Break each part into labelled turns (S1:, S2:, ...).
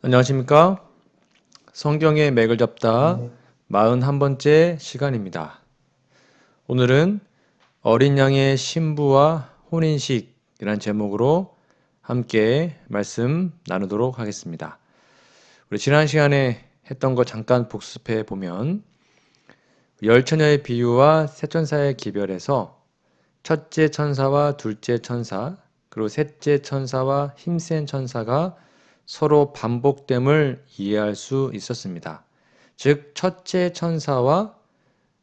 S1: 안녕하십니까? 성경의 맥을 잡다 41번째 시간입니다. 오늘은 어린 양의 신부와 혼인식이란 제목으로 함께 말씀 나누도록 하겠습니다. 우리 지난 시간에 했던 거 잠깐 복습해 보면 열처녀의 비유와 세 천사의 기별에서 첫째 천사와 둘째 천사 그리고 셋째 천사와 힘센 천사가 서로 반복됨을 이해할 수 있었습니다. 즉 첫째 천사와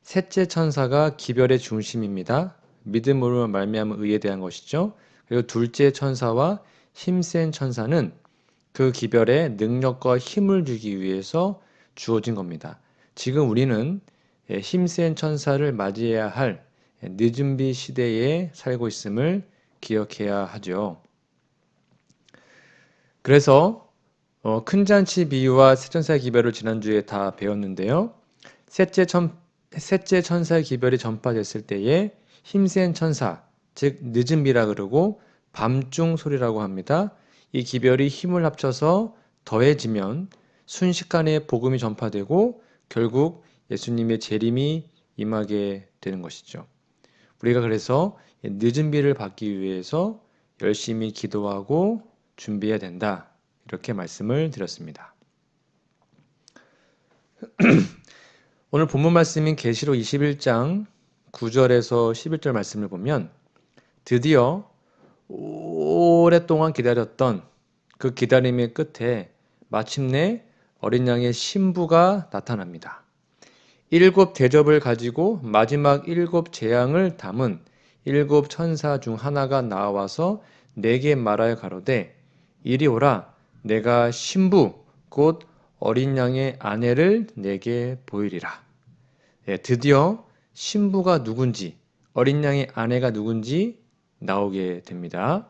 S1: 셋째 천사가 기별의 중심입니다. 믿음으로 말미암은 의에 대한 것이죠. 그리고 둘째 천사와 힘센 천사는 그 기별에 능력과 힘을 주기 위해서 주어진 겁니다. 지금 우리는 힘센 천사를 맞이해야 할 늦은비 시대에 살고 있음을 기억해야 하죠. 그래서 큰 잔치 비유와 세 천사의 기별을 지난주에 다 배웠는데요. 셋째 천사의 기별이 전파됐을 때에 힘센 천사, 즉 늦은비라 그러고 밤중 소리라고 합니다. 이 기별이 힘을 합쳐서 더해지면 순식간에 복음이 전파되고 결국 예수님의 재림이 임하게 되는 것이죠. 우리가 그래서 늦은비를 받기 위해서 열심히 기도하고 준비해야 된다. 이렇게 말씀을 드렸습니다. 오늘 본문 말씀인 계시록 21장 9절에서 11절 말씀을 보면 드디어 오랫동안 기다렸던 그 기다림의 끝에 마침내 어린 양의 신부가 나타납니다. 7 대접을 가지고 마지막 7 재앙을 담은 7 천사 중 하나가 나와서 내게 말하여 가로되 이리 오라 내가 신부 곧 어린 양의 아내를 내게 보이리라. 드디어 신부가 누군지 어린 양의 아내가 누군지 나오게 됩니다.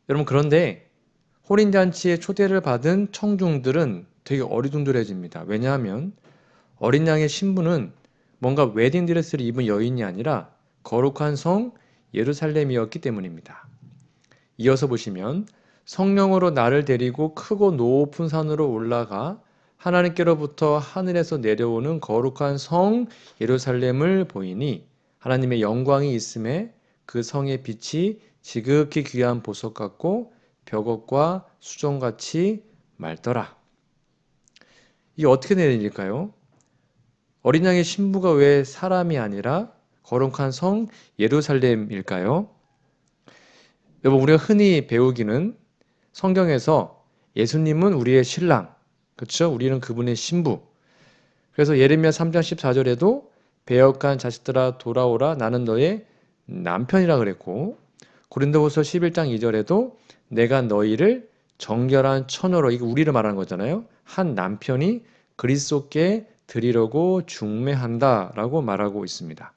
S1: 여러분 그런데 혼인잔치에 초대를 받은 청중들은 되게 어리둥절해집니다. 왜냐하면 어린 양의 신부는 뭔가 웨딩드레스를 입은 여인이 아니라 거룩한 성 예루살렘이었기 때문입니다. 이어서 보시면 성령으로 나를 데리고 크고 높은 산으로 올라가 하나님께로부터 하늘에서 내려오는 거룩한 성 예루살렘을 보이니 하나님의 영광이 있음에 그 성의 빛이 지극히 귀한 보석 같고 벽옥과 수정같이 맑더라. 이게 어떻게 된 일일까요? 어린 양의 신부가 왜 사람이 아니라 거룩한 성 예루살렘일까요? 여러분 우리가 흔히 배우기는 성경에서 예수님은 우리의 신랑, 그렇죠? 우리는 그분의 신부. 그래서 예레미야 3장 14절에도 배역한 자식들아 돌아오라 나는 너의 남편이라 그랬고 고린도후서 11장 2절에도 내가 너희를 정결한 처녀로 이거 우리를 말하는 거잖아요. 한 남편이 그리스도께 드리려고 중매한다라고 말하고 있습니다.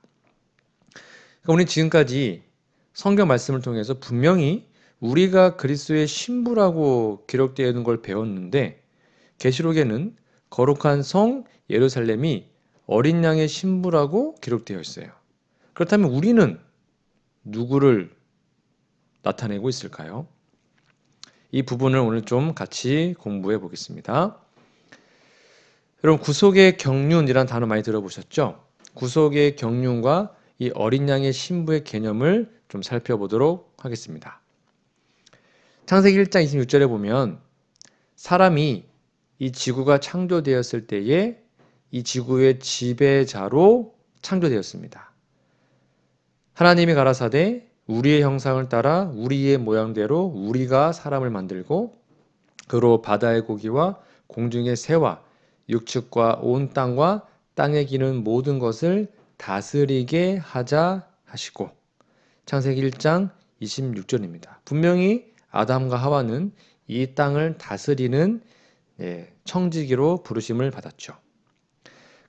S1: 그러니까 우리는 지금까지 성경 말씀을 통해서 분명히 우리가 그리스도의 신부라고 기록되어 있는 걸 배웠는데 계시록에는 거룩한 성 예루살렘이 어린 양의 신부라고 기록되어 있어요. 그렇다면 우리는 누구를 나타내고 있을까요? 이 부분을 오늘 좀 같이 공부해 보겠습니다. 여러분 구속의 경륜이란 단어 많이 들어보셨죠? 구속의 경륜과 이 어린 양의 신부의 개념을 좀 살펴보도록 하겠습니다. 창세기 1장 26절에 보면 사람이 이 지구가 창조되었을 때에 이 지구의 지배자로 창조되었습니다. 하나님이 가라사대 우리의 형상을 따라 우리의 모양대로 우리가 사람을 만들고 그로 바다의 고기와 공중의 새와 육축과 온 땅과 땅에 기는 모든 것을 다스리게 하자 하시고 창세기 1장 26절입니다. 분명히 아담과 하와는 이 땅을 다스리는 청지기로 부르심을 받았죠.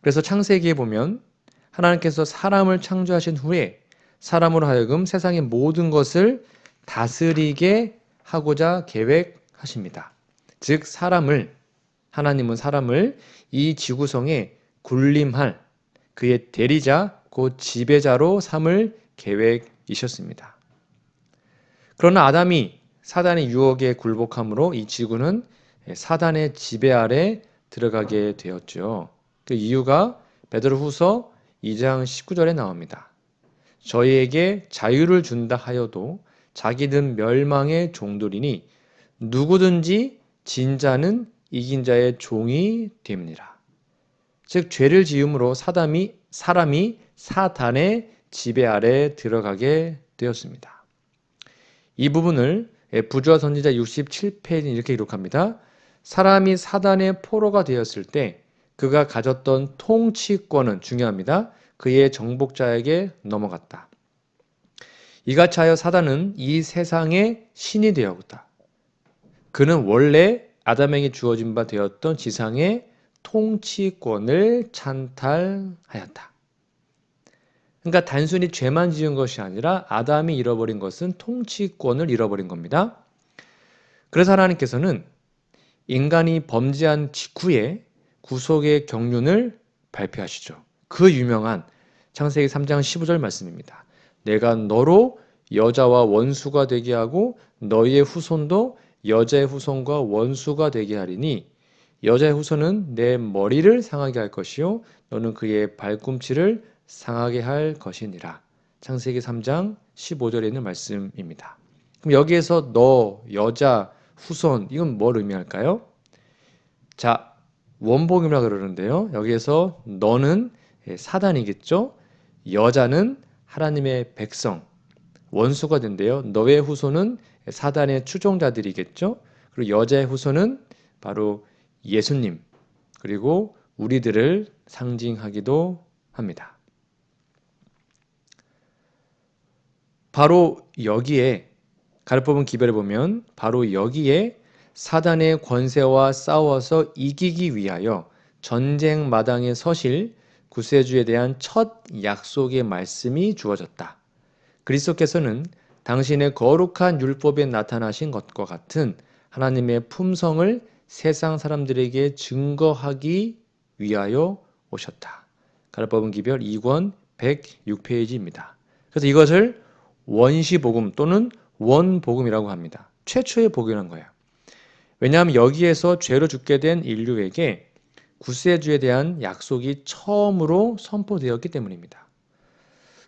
S1: 그래서 창세기에 보면 하나님께서 사람을 창조하신 후에 사람으로 하여금 세상의 모든 것을 다스리게 하고자 계획하십니다. 즉 하나님은 사람을 이 지구성에 군림할 그의 대리자 곧 지배자로 삼을 계획이셨습니다. 그러나 아담이 사단의 유혹에 굴복함으로 이 지구는 사단의 지배 아래 들어가게 되었죠. 그 이유가 베드로후서 2장 19절에 나옵니다. 저희에게 자유를 준다 하여도 자기는 멸망의 종들이니 누구든지 진 자는 이긴 자의 종이 됩니다. 즉 죄를 지음으로 사람이 사단의 지배 아래 들어가게 되었습니다. 이 부분을 부조화 선지자 67페이지는 이렇게 기록합니다. 사람이 사단의 포로가 되었을 때 그가 가졌던 통치권은 중요합니다. 그의 정복자에게 넘어갔다. 이같이 하여 사단은 이 세상의 신이 되었다. 그는 원래 아담에게 주어진 바 되었던 지상의 통치권을 찬탈하였다. 그러니까 단순히 죄만 지은 것이 아니라 아담이 잃어버린 것은 통치권을 잃어버린 겁니다. 그래서 하나님께서는 인간이 범죄한 직후에 구속의 경륜을 발표하시죠. 그 유명한 창세기 3장 15절 말씀입니다. 내가 너로 여자와 원수가 되게 하고 너희의 후손도 여자의 후손과 원수가 되게 하리니 여자의 후손은 내 머리를 상하게 할 것이요 너는 그의 발꿈치를 상하게 할 것이니라. 창세기 3장 15절에 있는 말씀입니다. 그럼 여기에서 너, 여자, 후손 이건 뭘 의미할까요? 자, 원복이라 그러는데요. 여기에서 너는 사단이겠죠. 여자는 하나님의 백성, 원수가 된대요. 너의 후손은 사단의 추종자들이겠죠. 그리고 여자의 후손은 바로 예수님, 그리고 우리들을 상징하기도 합니다. 바로 여기에 가르법은 기별을 보면 바로 여기에 사단의 권세와 싸워서 이기기 위하여 전쟁 마당에 서실 구세주에 대한 첫 약속의 말씀이 주어졌다. 그리스도께서는 당신의 거룩한 율법에 나타나신 것과 같은 하나님의 품성을 세상 사람들에게 증거하기 위하여 오셨다. 가르법은 기별 2권 106페이지입니다. 그래서 이것을 원시복음 또는 원복음이라고 합니다. 최초의 복음이란 거예요. 왜냐하면 여기에서 죄로 죽게 된 인류에게 구세주에 대한 약속이 처음으로 선포되었기 때문입니다.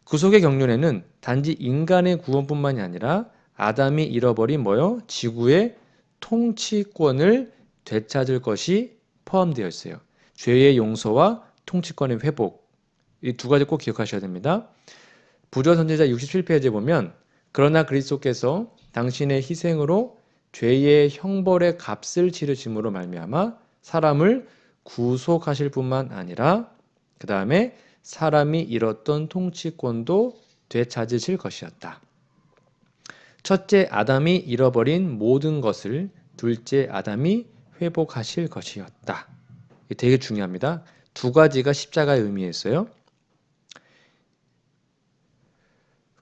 S1: 구속의 경륜에는 단지 인간의 구원뿐만이 아니라 아담이 잃어버린 지구의 통치권을 되찾을 것이 포함되어 있어요. 죄의 용서와 통치권의 회복. 이 두 가지 꼭 기억하셔야 됩니다. 부조화 선지자 67페이지에 보면 그러나 그리스도께서 당신의 희생으로 죄의 형벌의 값을 치르심으로 말미암아 사람을 구속하실 뿐만 아니라 그 다음에 사람이 잃었던 통치권도 되찾으실 것이었다. 첫째 아담이 잃어버린 모든 것을 둘째 아담이 회복하실 것이었다. 이게 되게 중요합니다. 두 가지가 십자가의 의미였어요.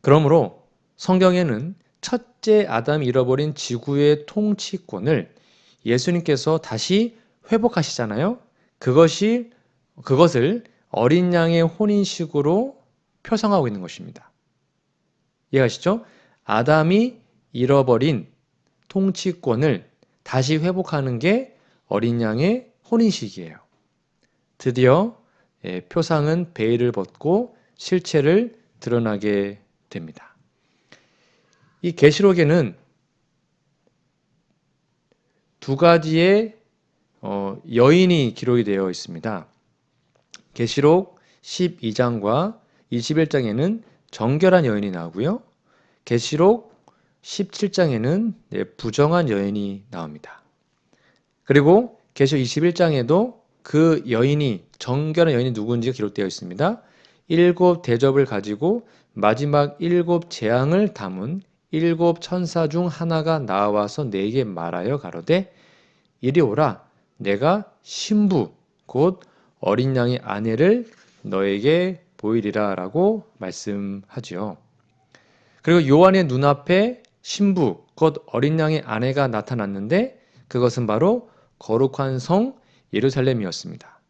S1: 그러므로 성경에는 첫째 아담이 잃어버린 지구의 통치권을 예수님께서 다시 회복하시잖아요. 그것을 어린 양의 혼인식으로 표상하고 있는 것입니다. 이해가시죠? 아담이 잃어버린 통치권을 다시 회복하는 게 어린 양의 혼인식이에요. 드디어 표상은 베일을 벗고 실체를 드러나게 됩니다. 이 계시록에는 두 가지의 여인이 기록이 되어 있습니다. 계시록 12장과 21장에는 정결한 여인이 나오고요. 계시록 17장에는 부정한 여인이 나옵니다. 그리고 계시록 21장에도 그 여인이 정결한 여인이 누군지가 기록되어 있습니다. 7 대접을 가지고 마지막 7 재앙을 담은 7 천사 중 하나가 나와서 내게 말하여 가로되 이리 오라 내가 신부 곧 어린 양의 아내를 너에게 보이리라 라고 말씀하지요. 그리고 요한의 눈앞에 신부 곧 어린 양의 아내가 나타났는데 그것은 바로 거룩한 성 예루살렘이었습니다.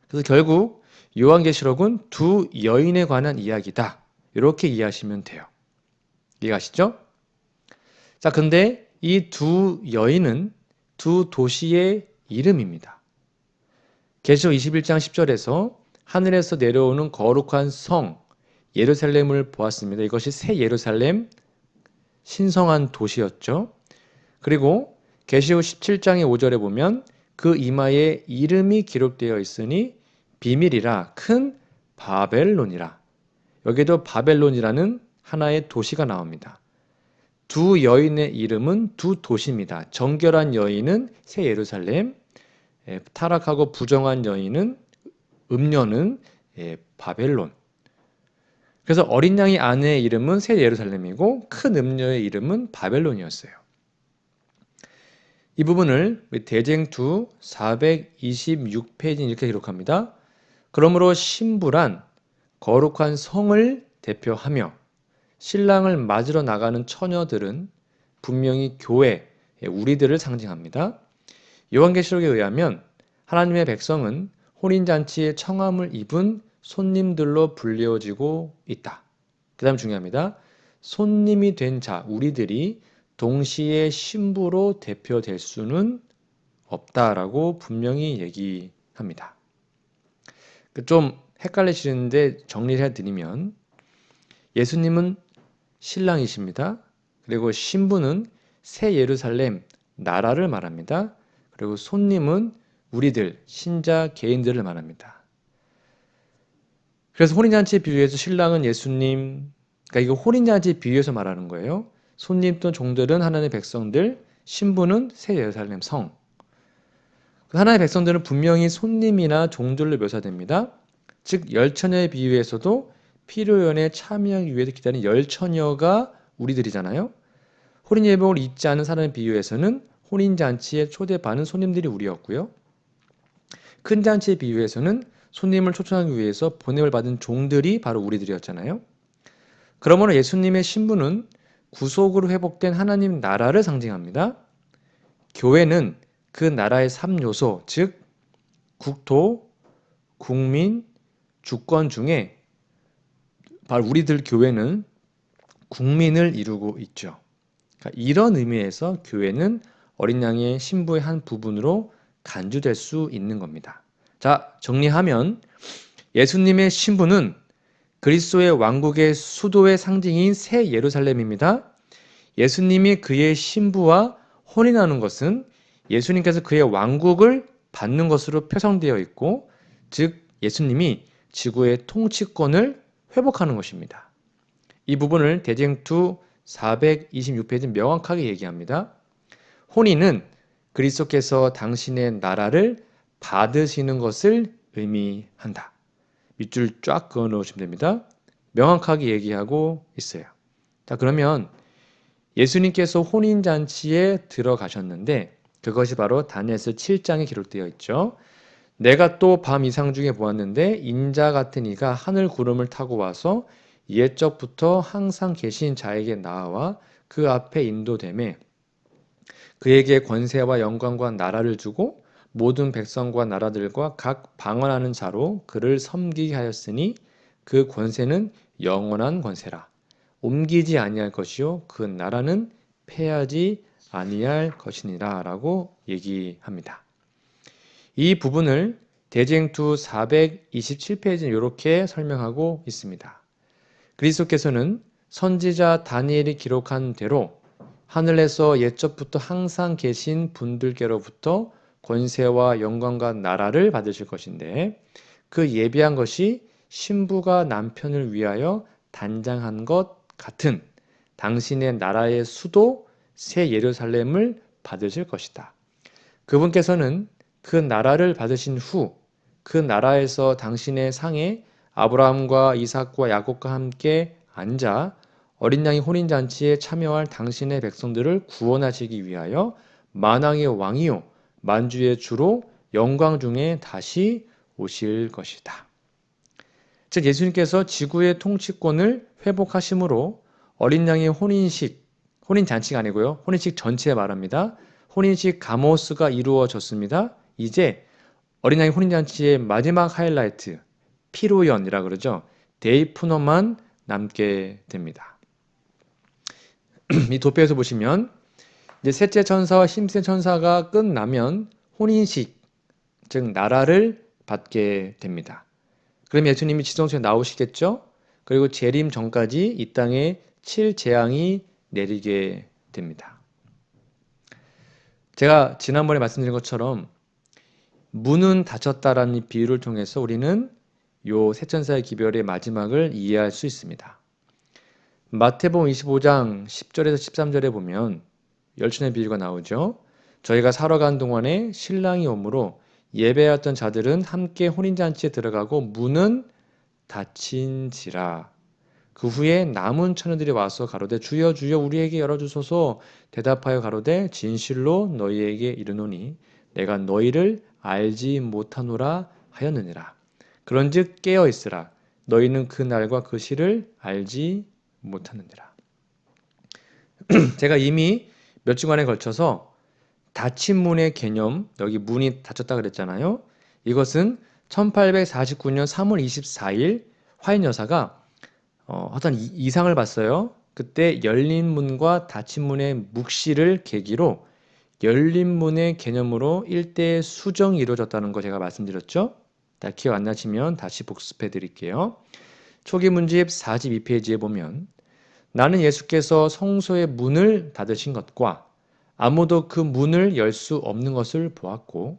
S1: 그래서 결국 요한계시록은 두 여인에 관한 이야기다. 이렇게 이해하시면 돼요. 이해가시죠? 자, 근데 이 두 여인은 두 도시의 이름입니다. 계시록 21장 10절에서 하늘에서 내려오는 거룩한 성 예루살렘을 보았습니다. 이것이 새 예루살렘 신성한 도시였죠. 그리고 계시록 17장의 5절에 보면 그 이마에 이름이 기록되어 있으니 비밀이라 큰 바벨론이라. 여기도 바벨론이라는 하나의 도시가 나옵니다. 두 여인의 이름은 두 도시입니다. 정결한 여인은 새 예루살렘, 타락하고 부정한 여인은 음녀는 바벨론. 그래서 어린 양의 아내의 이름은 새 예루살렘이고 큰 음녀의 이름은 바벨론이었어요. 이 부분을 대쟁투 426페이지 이렇게 기록합니다. 그러므로 신부란 거룩한 성을 대표하며 신랑을 맞으러 나가는 처녀들은 분명히 교회, 우리들을 상징합니다. 요한계시록에 의하면 하나님의 백성은 혼인잔치에 청함을 입은 손님들로 불려지고 있다. 그 다음 중요합니다. 손님이 된 자, 우리들이 동시에 신부로 대표될 수는 없다라고 분명히 얘기합니다. 좀 헷갈리시는데 정리를 해드리면 예수님은 신랑이십니다. 그리고 신부는 새 예루살렘 나라를 말합니다. 그리고 손님은 우리들 신자 개인들을 말합니다. 그래서 혼인잔치 비유에서 신랑은 예수님, 그러니까 이거 혼인잔치 비유에서 말하는 거예요. 손님 또 종들은 하나님의 백성들, 신부는 새 예루살렘 성. 하나님의 백성들은 분명히 손님이나 종들로 묘사됩니다. 즉 열처녀의 비유에서도 피로연에 참여하기 위해서 기다리는 열처녀가 우리들이잖아요. 혼인 예복을 잊지 않은 사람의 비유에서는 혼인잔치에 초대받은 손님들이 우리였고요. 큰 잔치의 비유에서는 손님을 초청하기 위해서 보냄을 받은 종들이 바로 우리들이었잖아요. 그러므로 예수님의 신부는 구속으로 회복된 하나님 나라를 상징합니다. 교회는 그 나라의 3요소, 즉 국토, 국민, 주권 중에 바로 우리들 교회는 국민을 이루고 있죠. 그러니까 이런 의미에서 교회는 어린 양의 신부의 한 부분으로 간주될 수 있는 겁니다. 자, 정리하면 예수님의 신부는 그리스도의 왕국의 수도의 상징인 새 예루살렘입니다. 예수님이 그의 신부와 혼인하는 것은 예수님께서 그의 왕국을 받는 것으로 표성되어 있고, 즉 예수님이 지구의 통치권을 회복하는 것입니다. 이 부분을 대쟁투 426페이지 명확하게 얘기합니다. 혼인은 그리스도께서 당신의 나라를 받으시는 것을 의미한다. 밑줄 쫙 그어 놓으시면 됩니다. 명확하게 얘기하고 있어요. 자, 그러면 예수님께서 혼인잔치에 들어가셨는데 그것이 바로 다니엘서 7장에 기록되어 있죠. 내가 또 밤 이상 중에 보았는데 인자 같은 이가 하늘 구름을 타고 와서 옛적부터 항상 계신 자에게 나아와 그 앞에 인도되매 그에게 권세와 영광과 나라를 주고 모든 백성과 나라들과 각 방언하는 자로 그를 섬기게 하였으니 그 권세는 영원한 권세라. 옮기지 아니할 것이요 그 나라는 패하지 아니할 것이니라 라고 얘기합니다. 이 부분을 대쟁투 427페이지는 이렇게 설명하고 있습니다. 그리스도께서는 선지자 다니엘이 기록한 대로 하늘에서 옛적부터 항상 계신 분들께로부터 권세와 영광과 나라를 받으실 것인데 그 예비한 것이 신부가 남편을 위하여 단장한 것 같은 당신의 나라의 수도 새 예루살렘을 받으실 것이다. 그분께서는 그 나라를 받으신 후 그 나라에서 당신의 상에 아브라함과 이삭과 야곱과 함께 앉아 어린 양의 혼인잔치에 참여할 당신의 백성들을 구원하시기 위하여 만왕의 왕이요 만주의 주로 영광 중에 다시 오실 것이다. 즉 예수님께서 지구의 통치권을 회복하심으로 어린 양의 혼인잔치가 아니고요. 혼인식 전체에 말합니다. 혼인식 가모스가 이루어졌습니다. 이제 어린 양의 혼인잔치의 마지막 하이라이트, 피로연이라 그러죠. 데이푸너만 남게 됩니다. 이 도표에서 보시면 이제 셋째 천사와 힘센 천사가 끝나면 혼인식, 즉 나라를 받게 됩니다. 그럼 예수님이 지성소에 나오시겠죠? 그리고 재림 전까지 이 땅에 7재앙이 내리게 됩니다. 제가 지난번에 말씀드린 것처럼 문은 닫혔다라는 비유를 통해서 우리는 요 세천사의 기별의 마지막을 이해할 수 있습니다. 마태복음 25장 10절에서 13절에 보면 열천의 비유가 나오죠. 저희가 살아간 동안에 신랑이 오므로 예배했던 자들은 함께 혼인잔치에 들어가고 문은 닫힌지라. 그 후에 남은 처녀들이 와서 가로되 주여 주여 우리에게 열어주소서. 대답하여 가로되 진실로 너희에게 이르노니 내가 너희를 알지 못하노라 하였느니라. 그런즉 깨어 있으라. 너희는 그 날과 그 시를 알지 못하느니라. 제가 이미 몇 주간에 걸쳐서 닫힌 문의 개념, 여기 문이 닫혔다 그랬잖아요. 이것은 1849년 3월 24일 화인 여사가 어떤 이상을 봤어요. 그때 열린 문과 닫힌 문의 묵시를 계기로 열린 문의 개념으로 일대의 수정이 이루어졌다는 거 제가 말씀드렸죠. 다 기억 안 나시면 다시 복습해 드릴게요. 초기 문집 42페이지에 보면 나는 예수께서 성소의 문을 닫으신 것과 아무도 그 문을 열 수 없는 것을 보았고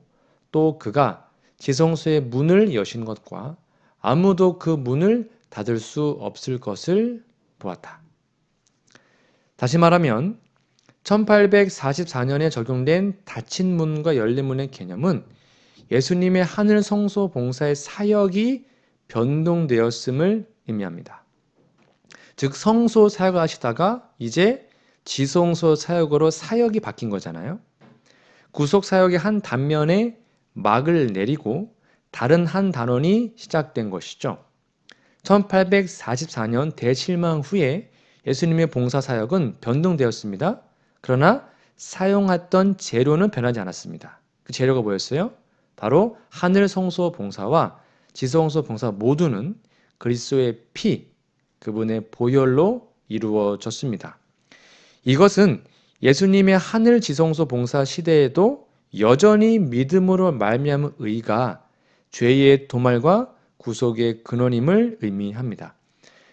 S1: 또 그가 지성소의 문을 여신 것과 아무도 그 문을 닫을 수 없을 것을 보았다. 다시 말하면 1844년에 적용된 닫힌 문과 열린 문의 개념은 예수님의 하늘 성소 봉사의 사역이 변동되었음을 의미합니다. 즉 성소 사역을 하시다가 이제 지성소 사역으로 사역이 바뀐 거잖아요. 구속 사역의 한 단면에 막을 내리고 다른 한 단원이 시작된 것이죠. 1844년 대실망 후에 예수님의 봉사 사역은 변동되었습니다. 그러나 사용했던 재료는 변하지 않았습니다. 그 재료가 뭐였어요? 바로 하늘 성소 봉사와 지성소 봉사 모두는 그리스도의 피, 그분의 보혈로 이루어졌습니다. 이것은 예수님의 하늘 지성소 봉사 시대에도 여전히 믿음으로 말미암은 의가 죄의 도말과 구속의 근원임을 의미합니다.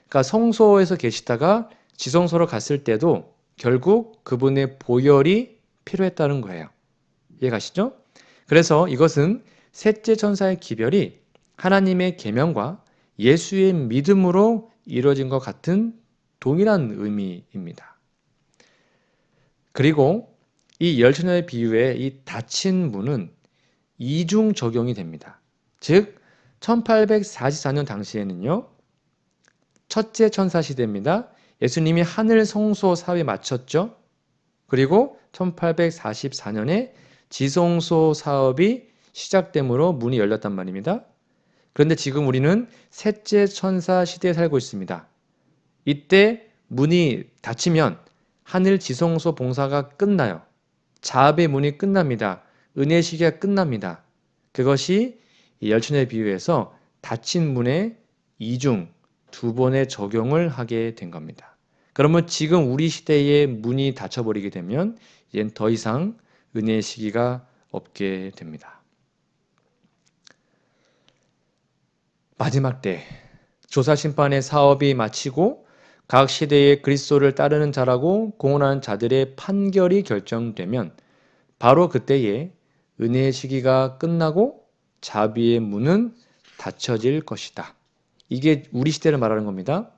S1: 그러니까 성소에서 계시다가 지성소로 갔을 때도 결국 그분의 보혈이 필요했다는 거예요. 이해가시죠? 그래서 이것은 셋째 천사의 기별이 하나님의 계명과 예수의 믿음으로 이루어진 것 같은 동일한 의미입니다. 그리고 이 열처녀의 비유에 이 닫힌 문은 이중 적용이 됩니다. 즉 1844년 당시에는요. 첫째 천사 시대입니다. 예수님이 하늘 성소 사업에 마쳤죠. 그리고 1844년에 지성소 사업이 시작됨으로 문이 열렸단 말입니다. 그런데 지금 우리는 셋째 천사 시대에 살고 있습니다. 이때 문이 닫히면 하늘 지성소 봉사가 끝나요. 자업의 문이 끝납니다. 은혜 시기가 끝납니다. 그것이 열처녀의 비유에서 닫힌 문에 이중 두 번의 적용을 하게 된 겁니다. 그러면 지금 우리 시대의 문이 닫혀버리게 되면 이젠 더 이상 은혜의 시기가 없게 됩니다. 마지막 때 조사심판의 사업이 마치고 각 시대의 그리스도를 따르는 자라고 공언하는 자들의 판결이 결정되면 바로 그때에 은혜의 시기가 끝나고 자비의 문은 닫혀질 것이다. 이게 우리 시대를 말하는 겁니다.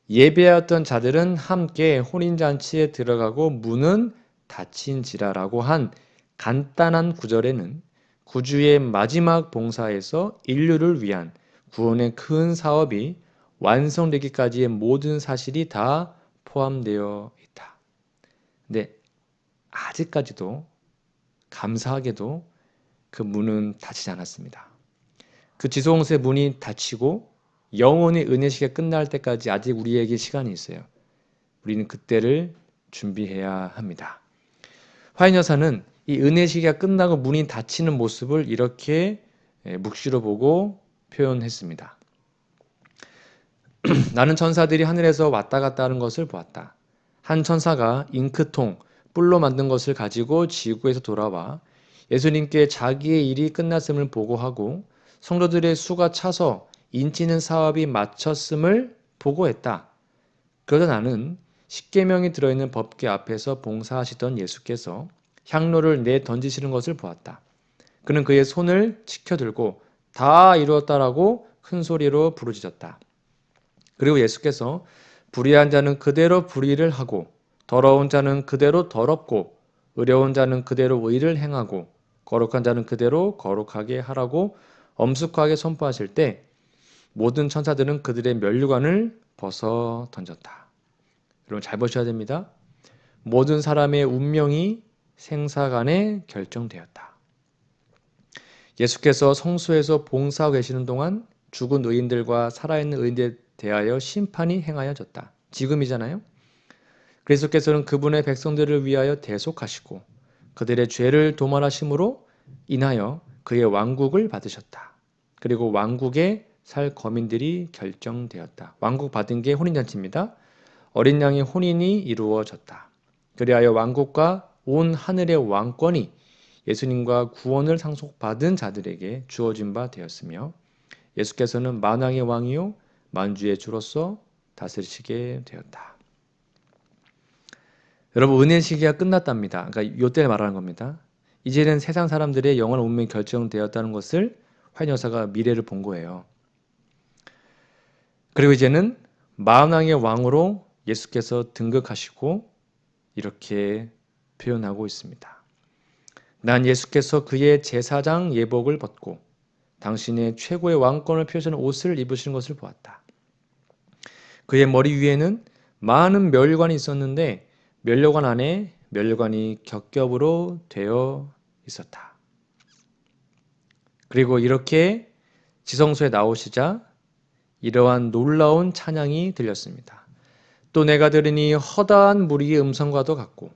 S1: 예배하였던 자들은 함께 혼인잔치에 들어가고 문은 닫힌지라라고 한 간단한 구절에는 구주의 마지막 봉사에서 인류를 위한 구원의 큰 사업이 완성되기까지의 모든 사실이 다 포함되어 있다. 근데 아직까지도 감사하게도 그 문은 닫히지 않았습니다. 그 지성소의 문이 닫히고 영원의 은혜 시기가 끝날 때까지 아직 우리에게 시간이 있어요. 우리는 그때를 준비해야 합니다. 화인 여사는 이 은혜 시기가 끝나고 문이 닫히는 모습을 이렇게 묵시로 보고 표현했습니다. 나는 천사들이 하늘에서 왔다 갔다 하는 것을 보았다. 한 천사가 잉크통, 뿔로 만든 것을 가지고 지구에서 돌아와 예수님께 자기의 일이 끝났음을 보고하고 성도들의 수가 차서 인치는 사업이 마쳤음을 보고했다. 그러자 나는 십계명이 들어있는 법궤 앞에서 봉사하시던 예수께서 향로를 내던지시는 것을 보았다. 그는 그의 손을 치켜들고 다 이루었다라고 큰 소리로 부르짖었다. 그리고 예수께서 불의한 자는 그대로 불의를 하고 더러운 자는 그대로 더럽고 의로운 자는 그대로 의를 행하고 거룩한 자는 그대로 거룩하게 하라고 엄숙하게 선포하실 때 모든 천사들은 그들의 면류관을 벗어 던졌다. 여러분 잘 보셔야 됩니다. 모든 사람의 운명이 생사간에 결정되었다. 예수께서 성소에서 봉사하고 계시는 동안 죽은 의인들과 살아있는 의인들에 대하여 심판이 행하여졌다. 지금이잖아요. 그리스도께서는 그분의 백성들을 위하여 대속하시고 그들의 죄를 도말하심으로 인하여 그의 왕국을 받으셨다. 그리고 왕국에 살 거민들이 결정되었다. 왕국 받은 게 혼인잔치입니다. 어린 양의 혼인이 이루어졌다. 그리하여 왕국과 온 하늘의 왕권이 예수님과 구원을 상속받은 자들에게 주어진 바 되었으며 예수께서는 만왕의 왕이요 만주의 주로서 다스리시게 되었다. 여러분 은혜 시기가 끝났답니다. 그러니까 요때 말하는 겁니다. 이제는 세상 사람들의 영원한 운명이 결정되었다는 것을 화인 여사가 미래를 본 거예요. 그리고 이제는 만왕의 왕으로 예수께서 등극하시고 이렇게 표현하고 있습니다. 난 예수께서 그의 제사장 예복을 벗고 당신의 최고의 왕권을 표시하는 옷을 입으시는 것을 보았다. 그의 머리 위에는 많은 멸관이 있었는데 멸관안에 멸관이 겹겹으로 되어 있었다. 그리고 이렇게 지성소에 나오시자 이러한 놀라운 찬양이 들렸습니다. 또 내가 들으니 허다한 무리의 음성과도 같고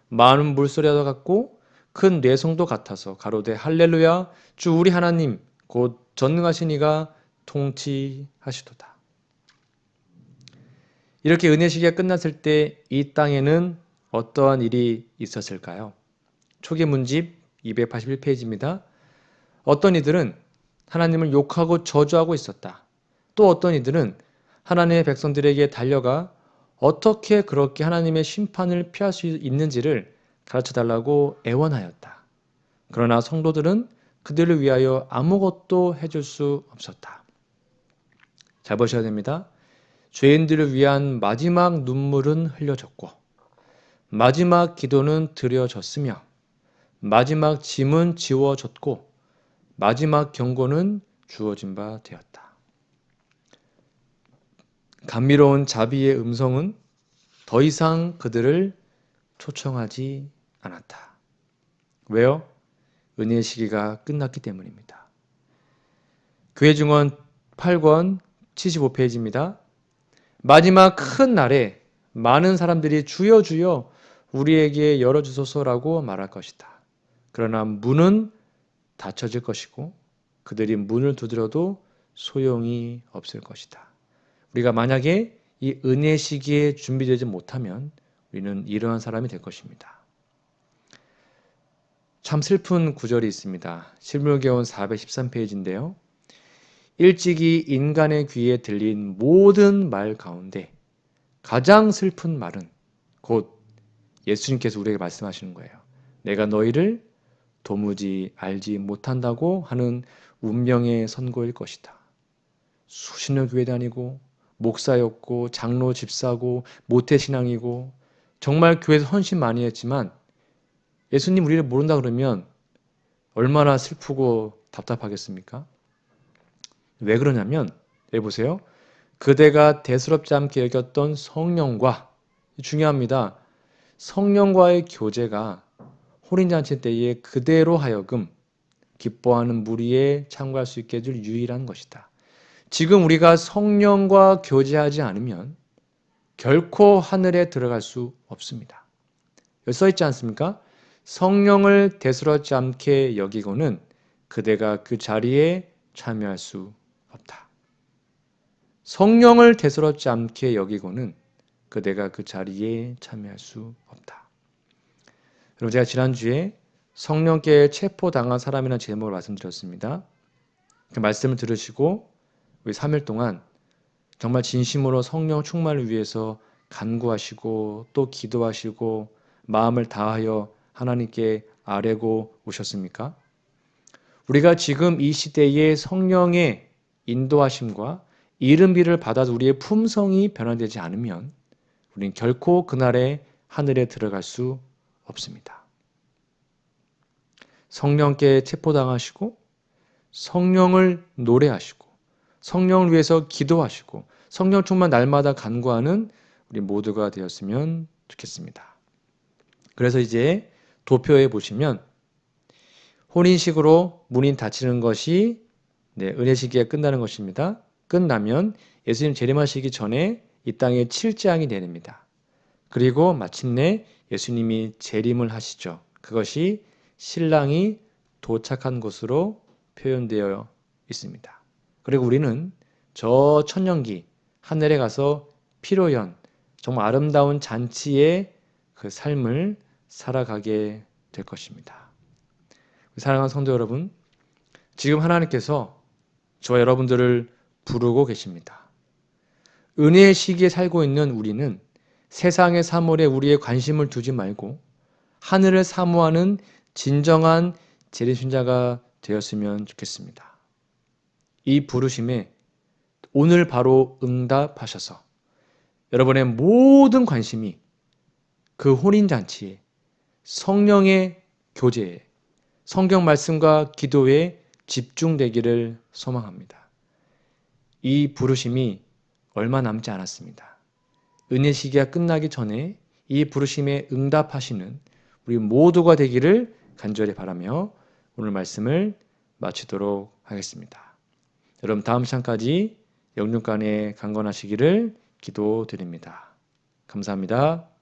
S1: 많은 물소리와도 같고 큰 뇌성도 같아서 가로되 할렐루야 주 우리 하나님 곧 전능하신 이가 통치하시도다. 이렇게 은혜 시기가 끝났을 때 이 땅에는 어떠한 일이 있었을까요? 초기 문집 281페이지입니다. 어떤 이들은 하나님을 욕하고 저주하고 있었다. 또 어떤 이들은 하나님의 백성들에게 달려가 어떻게 그렇게 하나님의 심판을 피할 수 있는지를 가르쳐달라고 애원하였다. 그러나 성도들은 그들을 위하여 아무것도 해줄 수 없었다. 잘 보셔야 됩니다. 죄인들을 위한 마지막 눈물은 흘려졌고 마지막 기도는 드려졌으며 마지막 짐은 지워졌고 마지막 경고는 주어진 바 되었다. 감미로운 자비의 음성은 더 이상 그들을 초청하지 않았다. 왜요? 은혜의 시기가 끝났기 때문입니다. 교회 증언 8권 75페이지입니다. 마지막 큰 날에 많은 사람들이 주여 주여 우리에게 열어주소서라고 말할 것이다. 그러나 문은 닫혀질 것이고 그들이 문을 두드려도 소용이 없을 것이다. 우리가 만약에 이 은혜 시기에 준비되지 못하면 우리는 이러한 사람이 될 것입니다. 참 슬픈 구절이 있습니다. 실물교훈 413페이지인데요. 일찍이 인간의 귀에 들린 모든 말 가운데 가장 슬픈 말은 곧 예수님께서 우리에게 말씀하시는 거예요. 내가 너희를 도무지 알지 못한다고 하는 운명의 선고일 것이다. 수십 년 교회 다니고 목사였고 장로 집사고 모태신앙이고 정말 교회에서 헌신 많이 했지만 예수님 우리를 모른다 그러면 얼마나 슬프고 답답하겠습니까? 왜 그러냐면 여기 보세요. 그대가 대수롭지 않게 여겼던 성령과 중요합니다. 성령과의 교제가 혼인잔치 때에 그대로 하여금 기뻐하는 무리에 참가할 수 있게 해줄 유일한 것이다. 지금 우리가 성령과 교제하지 않으면 결코 하늘에 들어갈 수 없습니다. 여기 써있지 않습니까? 성령을 대수롭지 않게 여기고는 그대가 그 자리에 참여할 수 없다. 성령을 대수롭지 않게 여기고는 그대가 그 자리에 참여할 수 없다. 여러분 제가 지난주에 성령께 체포당한 사람이라는 제목을 말씀드렸습니다. 그 말씀을 들으시고 우리 3일 동안 정말 진심으로 성령 충만을 위해서 간구하시고 또 기도하시고 마음을 다하여 하나님께 아뢰고 오셨습니까? 우리가 지금 이 시대의 성령의 인도하심과 이른비를 받아 우리의 품성이 변화되지 않으면 우리는 결코 그날의 하늘에 들어갈 수 없습니다. 성령께 체포당하시고 성령을 노래하시고 성령을 위해서 기도하시고 성령 충만 날마다 간구하는 우리 모두가 되었으면 좋겠습니다. 그래서 이제 도표에 보시면 혼인식으로 문이 닫히는 것이 은혜 시기가 끝나는 것입니다. 끝나면 예수님 재림하시기 전에 이 땅에 7장이 내립니다. 그리고 마침내 예수님이 재림을 하시죠. 그것이 신랑이 도착한 곳으로 표현되어 있습니다. 그리고 우리는 저 천년기 하늘에 가서 피로연 정말 아름다운 잔치의 그 삶을 살아가게 될 것입니다. 사랑하는 성도 여러분, 지금 하나님께서 저와 여러분들을 부르고 계십니다. 은혜의 시기에 살고 있는 우리는 세상의 사물에 우리의 관심을 두지 말고 하늘을 사모하는 진정한 재림신자가 되었으면 좋겠습니다. 이 부르심에 오늘 바로 응답하셔서 여러분의 모든 관심이 그 혼인잔치에 성령의 교제에 성경 말씀과 기도에 집중되기를 소망합니다. 이 부르심이 얼마 남지 않았습니다. 은혜 시기가 끝나기 전에 이 부르심에 응답하시는 우리 모두가 되기를 간절히 바라며 오늘 말씀을 마치도록 하겠습니다. 여러분 다음 시간까지 영육간에 강건하시기를 기도드립니다. 감사합니다.